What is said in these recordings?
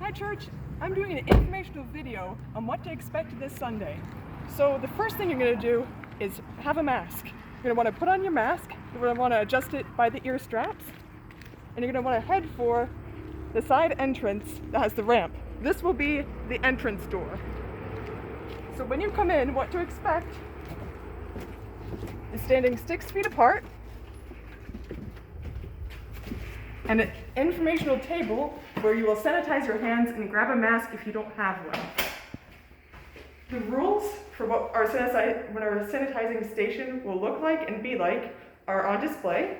Hi church, I'm doing an informational video on what to expect this Sunday. So the first thing you're going to do is have a mask. You're going to want to put on your mask, you're going to want to adjust it by the ear straps, and you're going to want to head for the side entrance that has the ramp. This will be the entrance door. So when you come in, what to expect is standing 6 feet apart, and an informational table where you will sanitize your hands and grab a mask if you don't have one. The rules for what our sanitizing station will look like and be like are on display.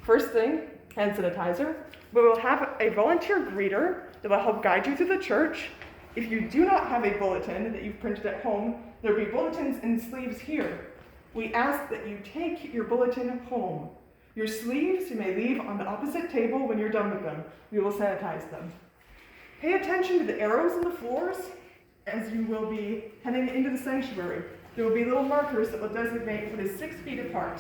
First thing, hand sanitizer. We will have a volunteer greeter that will help guide you through the church. If you do not have a bulletin that you've printed at home, there will be bulletins and sleeves here. We ask that you take your bulletin home. Your sleeves you may leave on the opposite table when you're done with them. We will sanitize them. Pay attention to the arrows in the floors as you will be heading into the sanctuary. There will be little markers that will designate what is 6 feet apart.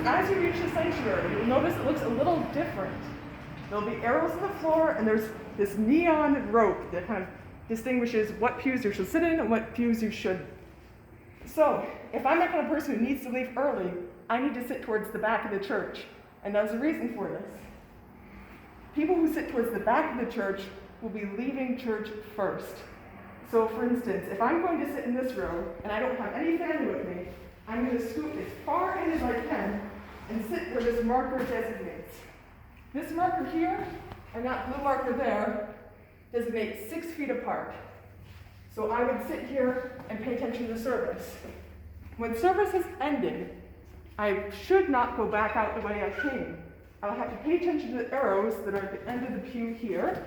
As you reach the sanctuary, you'll notice it looks a little different. There'll be arrows in the floor, and there's this neon rope that kind of distinguishes what pews you should sit in and what pews you shouldn't. So, if I'm that kind of person who needs to leave early, I need to sit towards the back of the church, and there's a reason for this. People who sit towards the back of the church will be leaving church first. So, for instance, if I'm going to sit in this row, and I don't have any family with me, I'm going to scoot as far in as I can and sit where this marker designates. This marker here, and that blue marker there, designate 6 feet apart. So I would sit here and pay attention to the service. When service has ended, I should not go back out the way I came. I'll have to pay attention to the arrows that are at the end of the pew here,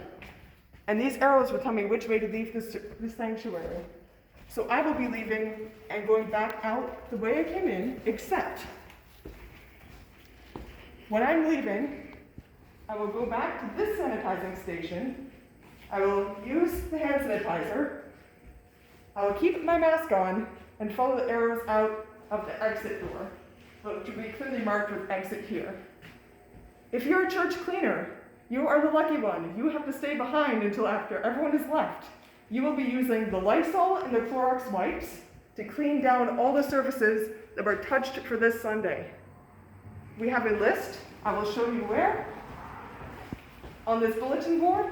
and these arrows will tell me which way to leave the sanctuary. So I will be leaving and going back out the way I came in, except when I'm leaving, I will go back to this sanitizing station. I will use the hand sanitizer. I will keep my mask on and follow the arrows out of the exit door, which will be clearly marked with exit here. If you're a church cleaner, you are the lucky one. You have to stay behind until after everyone has left. You will be using the Lysol and the Clorox wipes to clean down all the surfaces that were touched for this Sunday. We have a list. I will show you where. On this bulletin board,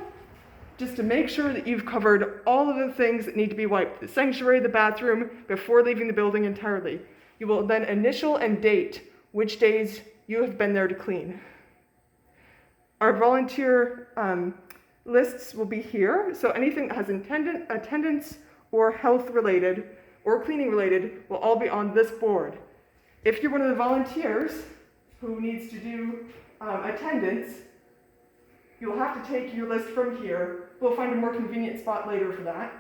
just to make sure that you've covered all of the things that need to be wiped, the sanctuary, the bathroom, before leaving the building entirely. You will then initial and date which days you have been there to clean. Our volunteer lists will be here, so anything that has attendance or health related or cleaning related will all be on this board. If you're one of the volunteers who needs to do attendance, you'll have to take your list from here. We'll find a more convenient spot later for that.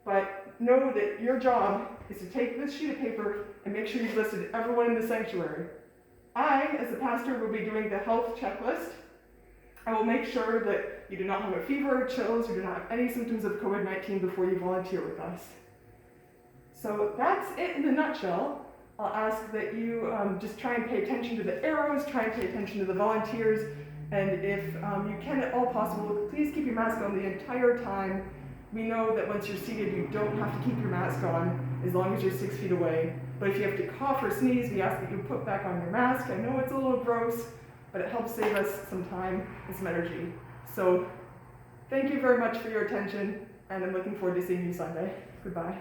But know that your job is to take this sheet of paper and make sure you've listed everyone in the sanctuary. I, as the pastor, will be doing the health checklist. I will make sure that you do not have a fever or chills or do not have any symptoms of COVID-19 before you volunteer with us. So that's it in a nutshell. I'll ask that you just try and pay attention to the arrows, try and pay attention to the volunteers, and if you can at all possible, please keep your mask on the entire time. We know that once you're seated, you don't have to keep your mask on as long as you're 6 feet away. But if you have to cough or sneeze, we ask that you put back on your mask. I know it's a little gross, but it helps save us some time and some energy. So thank you very much for your attention, and I'm looking forward to seeing you Sunday. Goodbye.